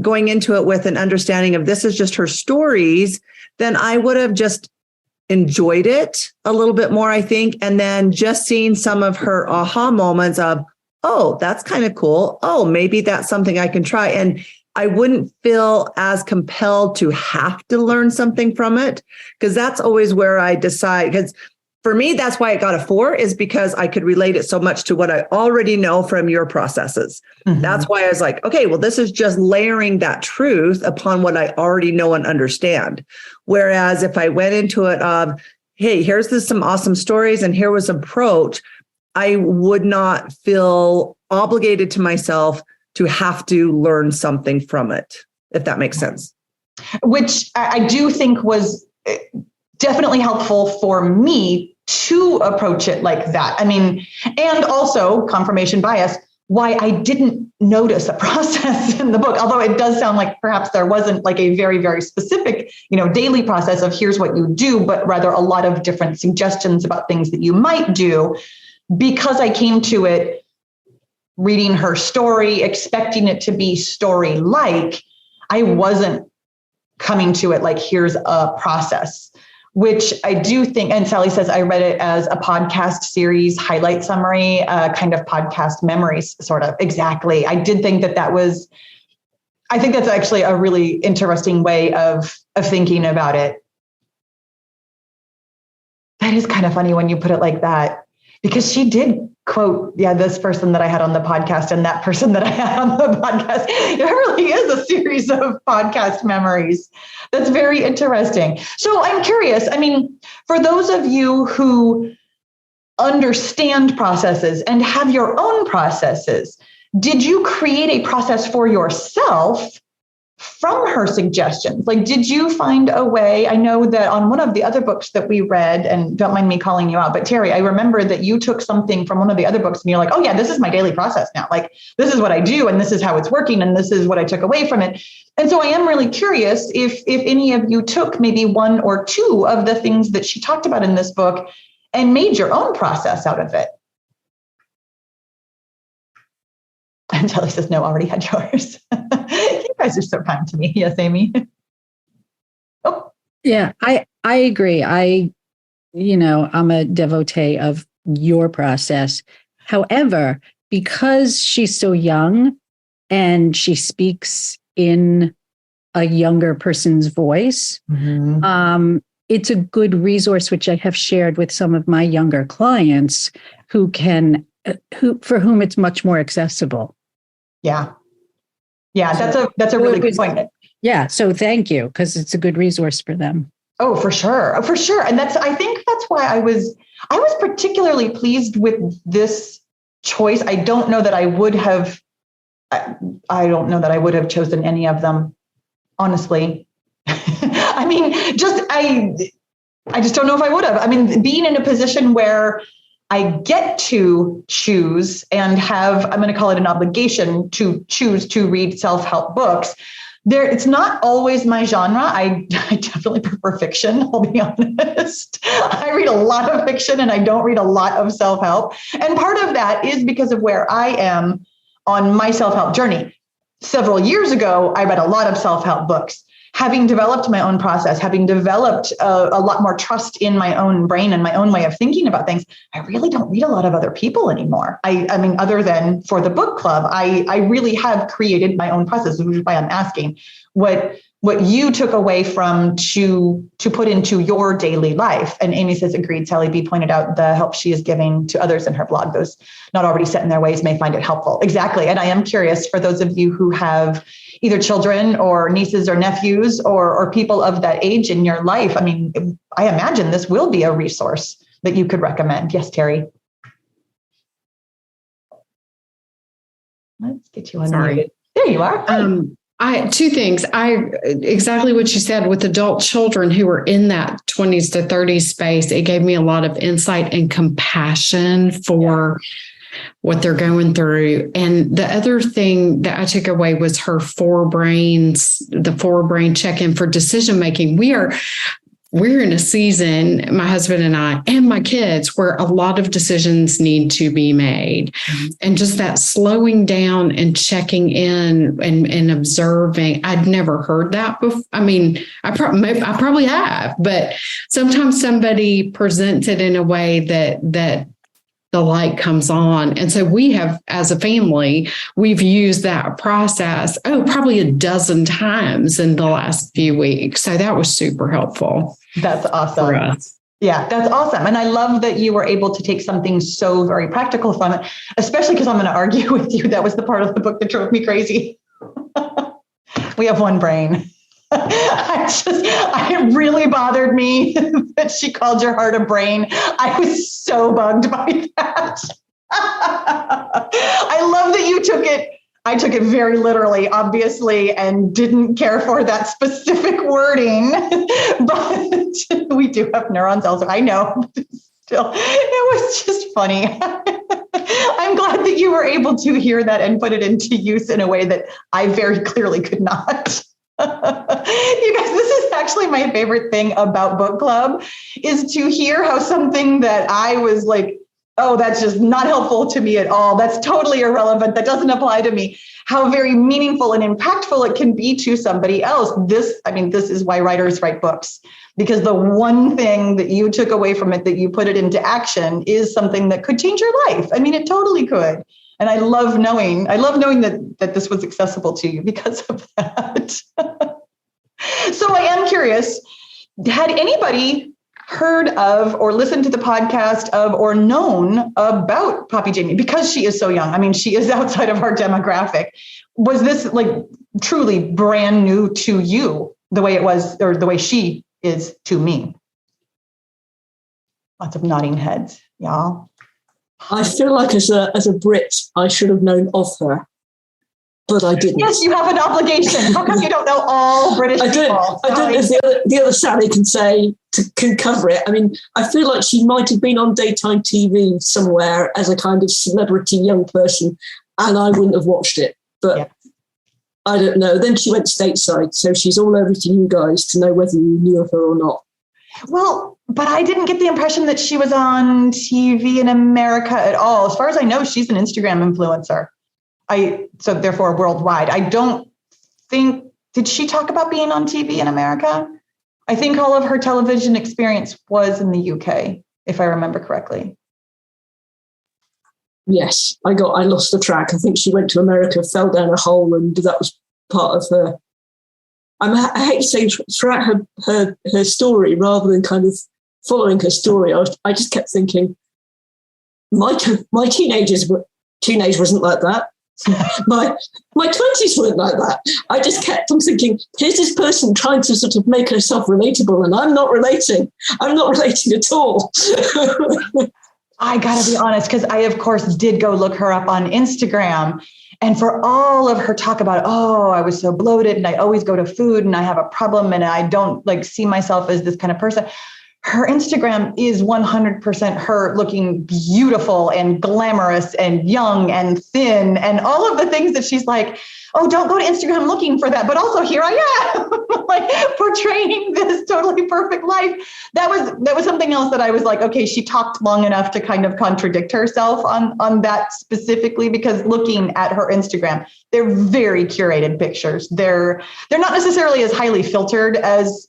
going into it with an understanding of this is just her stories, then I would have just enjoyed it a little bit more, I think. And then just seeing some of her aha moments of, oh, that's kind of cool. Oh, maybe that's something I can try. And I wouldn't feel as compelled to have to learn something from it, because that's always where I decide. Because for me, that's why it got a 4, is because I could relate it so much to what I already know from your processes. That's why I was like, okay, well, this is just layering that truth upon what I already know and understand. Whereas if I went into it of, hey, here's some awesome stories and here was an approach, I would not feel obligated to myself to have to learn something from it, if that makes sense. Which I do think was definitely helpful for me to approach it like that. I mean, and also confirmation bias, why I didn't notice a process in the book, although it does sound like perhaps there wasn't like a very, very specific, daily process of here's what you do, but rather a lot of different suggestions about things that you might do, because I came to it reading her story, expecting it to be story-like. I wasn't coming to it like, here's a process. Which I do think, and Sally says, I read it as a podcast series, highlight summary, kind of podcast memories, sort of. Exactly. I did think that was, I think that's actually a really interesting way of thinking about it. That is kind of funny when you put it like that, because she did quote, this person that I had on the podcast and that person that I had on the podcast. It really is a series of podcast memories. That's very interesting. So I'm curious, I mean, for those of you who understand processes and have your own processes, did you create a process for yourself from her suggestions? Like, did you find a way? I know that on one of the other books that we read, and don't mind me calling you out, but Terry, I remember that you took something from one of the other books and you're like, oh yeah, this is my daily process now. Like, this is what I do and this is how it's working and this is what I took away from it. And so I am really curious if any of you took maybe 1 or 2 of the things that she talked about in this book and made your own process out of it. And Kelly says, no, already had yours. You guys are so kind to me. Yes, Amy. Oh. Yeah, I agree. I'm a devotee of your process. However, because she's so young and she speaks in a younger person's voice, it's a good resource, which I have shared with some of my younger clients for whom it's much more accessible. Yeah. That's a really good point. Yeah. So thank you, because it's a good resource for them. Oh, for sure. For sure. And I think that's why I was particularly pleased with this choice. I don't know that I would have chosen any of them, honestly. I mean, I just don't know if I would have. I mean, being in a position where I get to choose and have, I'm going to call it an obligation to choose to read self-help books. It's not always my genre. I definitely prefer fiction, I'll be honest. I read a lot of fiction and I don't read a lot of self-help. And part of that is because of where I am on my self-help journey. Several years ago, I read a lot of self-help books. having developed my own process, having developed a lot more trust in my own brain and my own way of thinking about things, I really don't read a lot of other people anymore. I mean, other than for the book club, I really have created my own process, which is why I'm asking what you took away from to put into your daily life. And Amy says, agreed. Sally B pointed out the help she is giving to others in her blog. Those not already set in their ways may find it helpful. Exactly. And I am curious, for those of you who have either children or nieces or nephews or people of that age in your life, I mean, I imagine this will be a resource that you could recommend. Yes, Terry. Let's get you unmuted. There you are. Two things. Exactly what you said with adult children who are in that 20s to 30s space. It gave me a lot of insight and compassion for what they're going through. And the other thing that I took away was her the 4-brain check-in for decision making. We're in a season, my husband and I, and my kids, where a lot of decisions need to be made. Mm-hmm. And just that slowing down and checking in and observing. I'd never heard that before. I mean, I probably have, but sometimes somebody presents it in a way that the light comes on. And so we have, as a family, we've used that process, probably a dozen times in the last few weeks. So that was super helpful. That's awesome. For us. Yeah, that's awesome. And I love that you were able to take something so very practical from it, especially because I'm going to argue with you. That was the part of the book that drove me crazy. We have one brain. It really bothered me that she called your heart a brain. I was so bugged by that. I love that you took it. I took it very literally, obviously, and didn't care for that specific wording. But we do have neurons also. I know. Still, it was just funny. I'm glad that you were able to hear that and put it into use in a way that I very clearly could not. You guys, this is actually my favorite thing about book club, is to hear how something that I was like, oh, that's just not helpful to me at all, that's totally irrelevant, that doesn't apply to me, how very meaningful and impactful it can be to somebody else. This is why writers write books, because the one thing that you took away from it, that you put it into action, is something that could change your life. I mean, it totally could. And I love knowing that this was accessible to you because of that. So I am curious, had anybody heard of or listened to the podcast of or known about Poppy Jamie? Because she is so young. I mean, she is outside of our demographic. Was this like truly brand new to you, the way it was, or the way she is to me? Lots of nodding heads, y'all. I feel like as a Brit, I should have known of her, but I didn't. Yes, you have an obligation. How come you don't know all British people? I don't know if the other Sally can cover it. I mean, I feel like she might have been on daytime TV somewhere as a kind of celebrity young person, and I wouldn't have watched it. But yeah. I don't know. Then she went stateside, so she's all over to you guys to know whether you knew of her or not. Well, but I didn't get the impression that she was on TV in America at all. As far as I know, she's an Instagram influencer. So therefore worldwide. I don't think, did she talk about being on TV in America? I think all of her television experience was in the UK, if I remember correctly. Yes, I lost the track. I think she went to America, fell down a hole, and that was part of her. I hate to say throughout her story, rather than kind of following her story, I just kept thinking, my teenage wasn't like that. My 20s weren't like that. I just kept on thinking, here's this person trying to sort of make herself relatable, and I'm not relating. I'm not relating at all. I gotta be honest, because I, of course, did go look her up on Instagram. And for all of her talk about, oh, I was so bloated and I always go to food and I have a problem and I don't like see myself as this kind of person, her Instagram is 100% her looking beautiful and glamorous and young and thin and all of the things that she's like, oh, don't go to Instagram looking for that. But also here I am, like portraying this totally perfect life. That was something else that I was like, okay, she talked long enough to kind of contradict herself on that specifically, because looking at her Instagram, they're very curated pictures. They're not necessarily as highly filtered as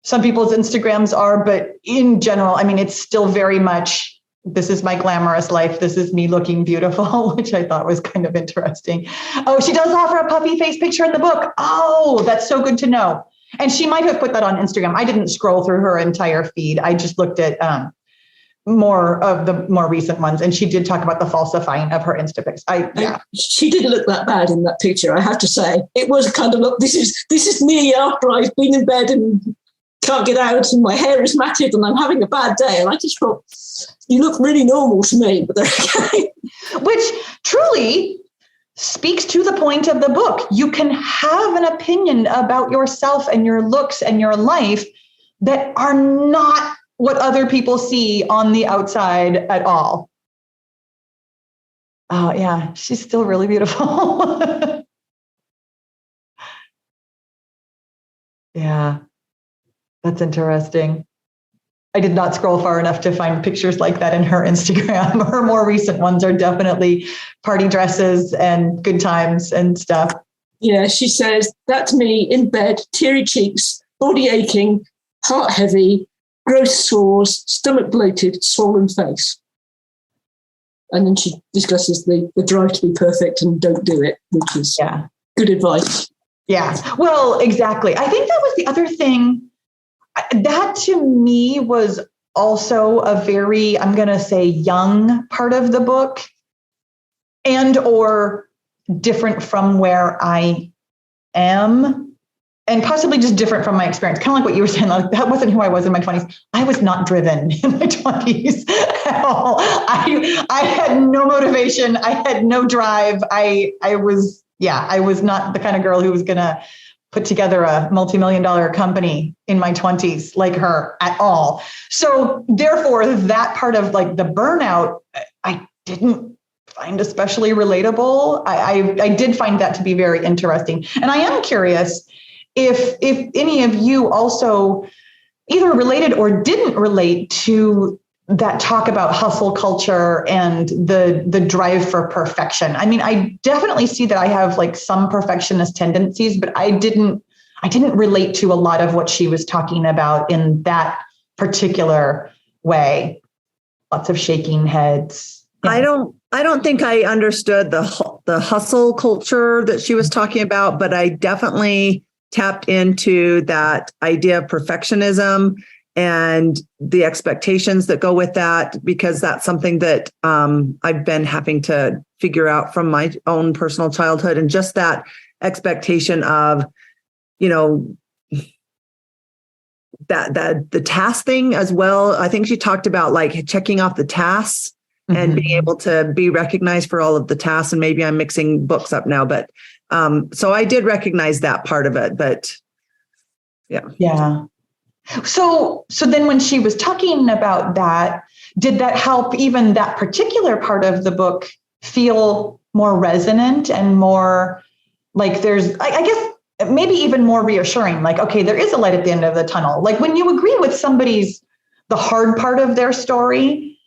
some people's Instagrams are, but in general, I mean, it's still very much, this is my glamorous life. This is me looking beautiful, which I thought was kind of interesting. Oh, she does offer a puppy face picture in the book. Oh, that's so good to know. And she might have put that on Instagram. I didn't scroll through her entire feed. I just looked at more of the more recent ones. And she did talk about the falsifying of her Instapics. She didn't look that bad in that picture, I have to say. It was kind of, look, this is me after I've been in bed and can't get out and my hair is matted and I'm having a bad day. And I just thought, you look really normal to me, but they're okay. Which truly speaks to the point of the book. You can have an opinion about yourself and your looks and your life that are not what other people see on the outside at all. Oh, yeah, she's still really beautiful. Yeah. That's interesting. I did not scroll far enough to find pictures like that in her Instagram. Her more recent ones are definitely party dresses and good times and stuff. Yeah, she says, that's me in bed, teary cheeks, body aching, heart heavy, gross sores, stomach bloated, swollen face. And then she discusses the drive to be perfect and don't do it, which is good advice. Yeah, well, exactly. I think that was the other thing. That to me was also a very, I'm going to say, young part of the book, and or different from where I am, and possibly just different from my experience. Kind of like what you were saying, like, that wasn't who I was in my 20s. I was not driven in my 20s at all. I had no motivation. I had no drive. I was not the kind of girl who was going to put together a multi-million-dollar company in my 20s like her at all. So therefore, that part of like the burnout, I didn't find especially relatable. I did find that to be very interesting. And I am curious if any of you also either related or didn't relate to that talk about hustle culture and the drive for perfection. I mean, I definitely see that I have like some perfectionist tendencies, but I didn't relate to a lot of what she was talking about in that particular way. Lots of shaking heads. I don't think I understood the hustle culture that she was talking about, but I definitely tapped into that idea of perfectionism and the expectations that go with that, because that's something that I've been having to figure out from my own personal childhood, and just that expectation of, that the task thing as well. I think she talked about like checking off the tasks and being able to be recognized for all of the tasks. And maybe I'm mixing books up now, but so I did recognize that part of it, but yeah. Yeah. So then when she was talking about that, did that help even that particular part of the book feel more resonant and more like there's, I guess, maybe even more reassuring, like, okay, there is a light at the end of the tunnel. Like when you agree with the hard part of their story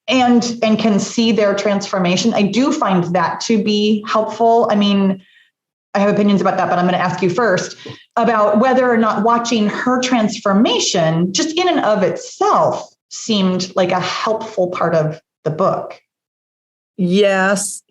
and can see their transformation, I do find that to be helpful. I mean, I have opinions about that, but I'm going to ask you first about whether or not watching her transformation just in and of itself seemed like a helpful part of the book. Yes,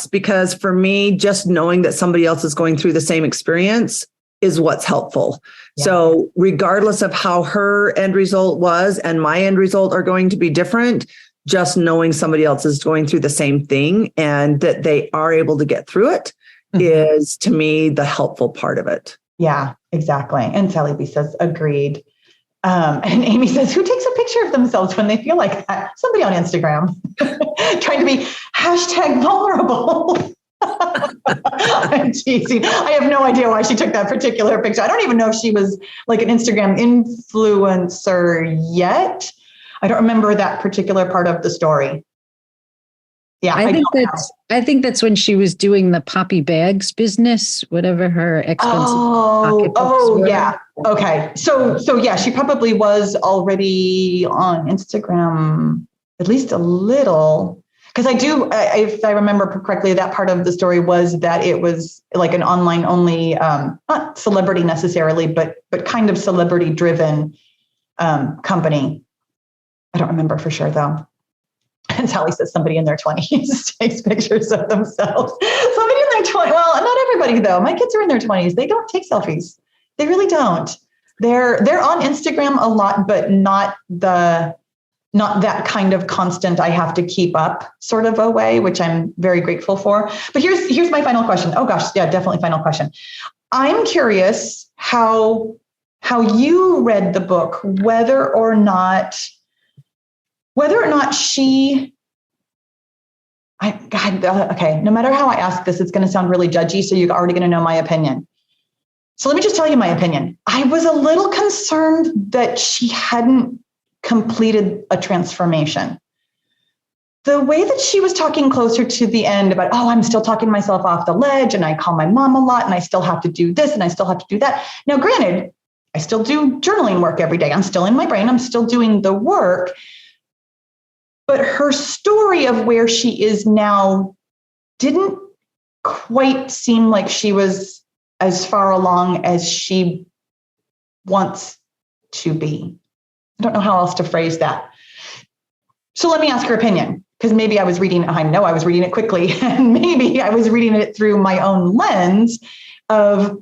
because for me, just knowing that somebody else is going through the same experience is what's helpful. Yeah. So regardless of how her end result was and my end result are going to be different, just knowing somebody else is going through the same thing and that they are able to get through it is, to me, the helpful part of it. Yeah, exactly. And Sally B says, agreed. And Amy says, who takes a picture of themselves when they feel like that? Somebody on Instagram trying to be #vulnerable. I I'm teasing. I have no idea why she took that particular picture. I don't even know if she was like an Instagram influencer yet. I don't remember that particular part of the story. Yeah, I think that's when she was doing the Poppy Bags business, whatever her expensive pocketbooks were. Yeah. Okay. So yeah, she probably was already on Instagram, at least a little. Because if I remember correctly, that part of the story was that it was like an online only, not celebrity necessarily, but kind of celebrity driven company. I don't remember for sure though. And Sally says somebody in their 20s takes pictures of themselves. Somebody in their 20s. Well, not everybody though. My kids are in their 20s. They don't take selfies. They really don't. They're on Instagram a lot, but not that kind of constant I have to keep up sort of a way, which I'm very grateful for. But here's my final question. Oh gosh, yeah, definitely final question. I'm curious how you read the book, whether or not she, okay, no matter how I ask this, it's going to sound really judgy, so you're already going to know my opinion. So let me just tell you my opinion. I was a little concerned that she hadn't completed a transformation. The way that she was talking closer to the end about, I'm still talking myself off the ledge, and I call my mom a lot, and I still have to do this, and I still have to do that. Now, granted, I still do journaling work every day. I'm still in my brain. I'm still doing the work. But her story of where she is now didn't quite seem like she was as far along as she wants to be. I don't know how else to phrase that. So let me ask her opinion, because maybe I know I was reading it quickly, and maybe I was reading it through my own lens of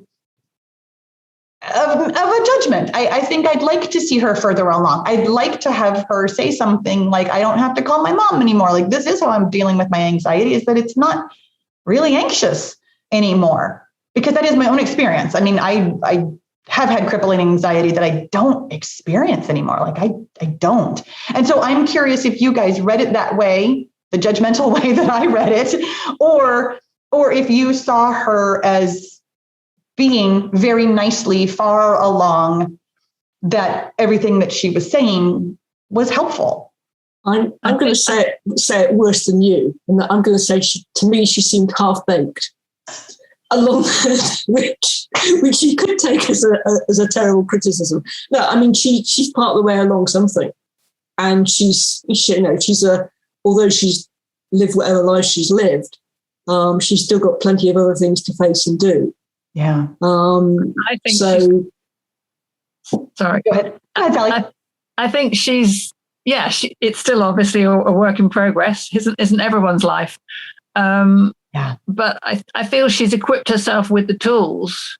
a judgment. I think I'd like to see her further along. I'd like to have her say something like, I don't have to call my mom anymore. Like, this is how I'm dealing with my anxiety, is that it's not really anxious anymore, because that is my own experience. I mean, I have had crippling anxiety that I don't experience anymore. Like I don't. And so I'm curious if you guys read it that way, the judgmental way that I read it, or if you saw her as being very nicely far along, that everything that she was saying was helpful. I'm going to say it worse than you, and I'm going to say to me she seemed half-baked, along which you could take as a terrible criticism. No, I mean she's part of the way along something, and although she's lived whatever life she's lived, she's still got plenty of other things to face and do. Yeah. I think so. Sorry. Go ahead. Sally. I think it's still obviously a work in progress. Isn't everyone's life? Yeah. But I feel she's equipped herself with the tools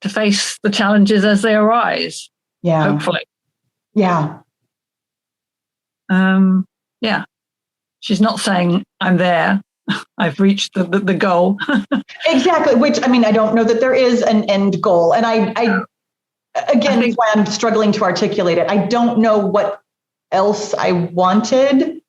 to face the challenges as they arise. Yeah. Hopefully. Yeah. Yeah. She's not saying I'm there. I've reached the goal. Exactly. Which, I mean, I don't know that there is an end goal. And I that's why I'm struggling to articulate it. I don't know what else I wanted.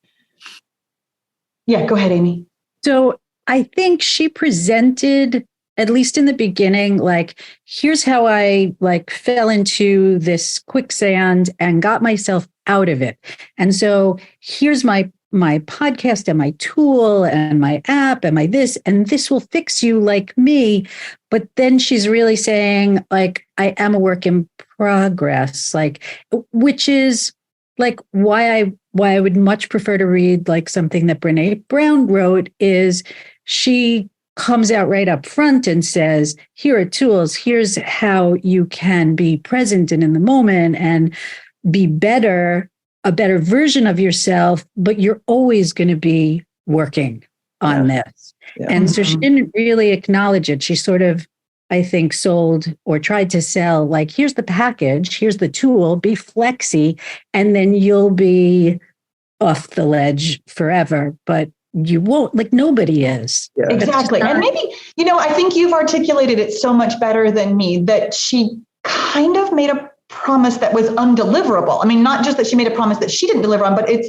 Yeah, go ahead, Amy. So I think she presented, at least in the beginning, like, here's how I fell into this quicksand and got myself out of it. And so here's my podcast and my tool and my app and my this, and this will fix you like me. But then she's really saying, like, I am a work in progress, like, which is like why I would much prefer to read like something that Brene Brown wrote. Is she comes out right up front and says, here are tools, here's how you can be present and in the moment and be a better version of yourself, but you're always going to be working on this. Yeah. And so she didn't really acknowledge it. She sort of, I think, sold or tried to sell, like, here's the package, here's the tool, be flexy, and then you'll be off the ledge forever. But you won't, like, nobody is. Yeah. Exactly. And maybe, I think you've articulated it so much better than me, that she kind of made a promise that was undeliverable. I mean, not just that she made a promise that she didn't deliver on, but it's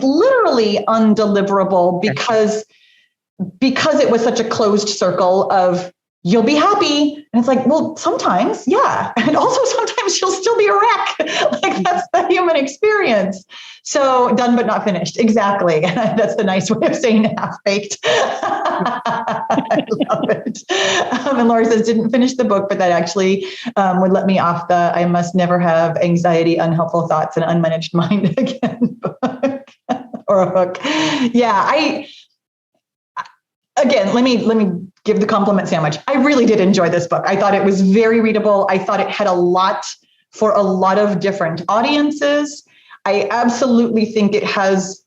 literally undeliverable, because because it was such a closed circle of you'll be happy. And it's like, well, sometimes, yeah. And also sometimes you'll still be a wreck. Like that's the human experience. So done, but not finished. Exactly. That's the nice way of saying half-baked. I love it. And Laura says, didn't finish the book, but that actually would let me off the I must never have anxiety, unhelpful thoughts, and unmanaged mind again book or a hook. Yeah, again, let me give the compliment sandwich. I really did enjoy this book. I thought it was very readable. I thought it had a lot for a lot of different audiences. I absolutely think it has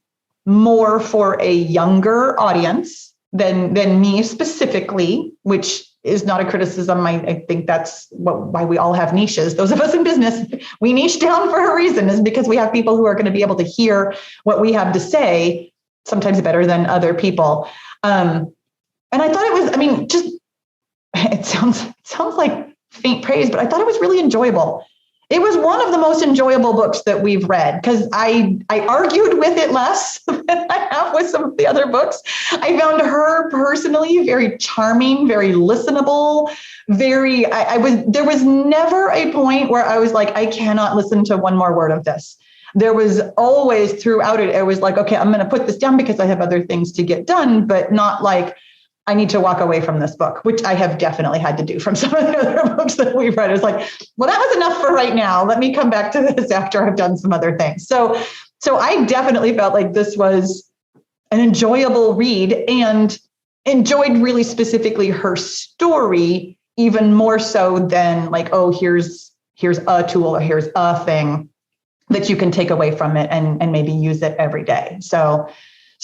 more for a younger audience than me specifically, which is not a criticism. I think that's why we all have niches. Those of us in business, we niche down for a reason, is because we have people who are going to be able to hear what we have to say, sometimes better than other people. And I thought it was, it sounds like faint praise, but I thought it was really enjoyable. It was one of the most enjoyable books that we've read because I argued with it less than I have with some of the other books. I found her personally very charming, very listenable, there was never a point where I was like, I cannot listen to one more word of this. There was always throughout it, it was like, okay, I'm going to put this down because I have other things to get done, but not like, I need to walk away from this book, which I have definitely had to do from some of the other books that we've read. It's like, well, that was enough for right now. Let me come back to this after I've done some other things. So I definitely felt like this was an enjoyable read and enjoyed really specifically her story, even more so than like, oh, here's a tool or here's a thing that you can take away from it and maybe use it every day. So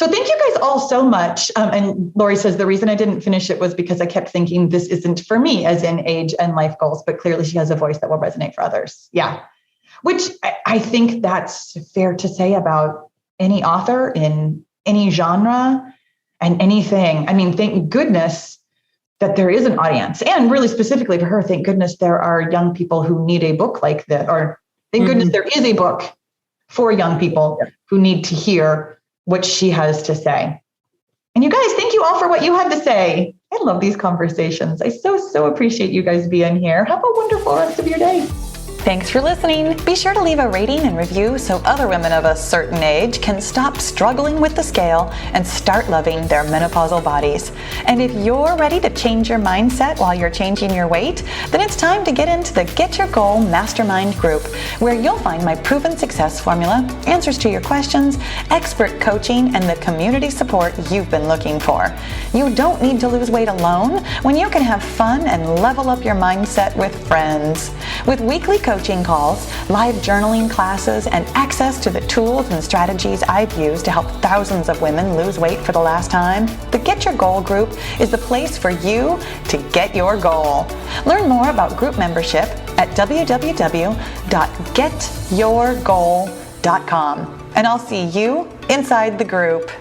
thank you guys all so much. And Lori says, the reason I didn't finish it was because I kept thinking this isn't for me, as in age and life goals, but clearly she has a voice that will resonate for others. Yeah. Which I think that's fair to say about any author in any genre and anything. I mean, thank goodness that there is an audience, and really specifically for her, thank goodness there are young people who need a book like that, or thank goodness there is a book for young people who need to hear what she has to say. And you guys, thank you all for what you had to say. I love these conversations. I so appreciate you guys being here. Have a wonderful rest of your day. Thanks for listening. Be sure to leave a rating and review so other women of a certain age can stop struggling with the scale and start loving their menopausal bodies. And if you're ready to change your mindset while you're changing your weight, then it's time to get into the Get Your Goal Mastermind group, where you'll find my proven success formula, answers to your questions, expert coaching, and the community support you've been looking for. You don't need to lose weight alone when you can have fun and level up your mindset with friends. With weekly coaching calls, live journaling classes, and access to the tools and strategies I've used to help thousands of women lose weight for the last time, the Get Your Goal group is the place for you to get your goal. Learn more about group membership at www.getyourgoal.com, and I'll see you inside the group.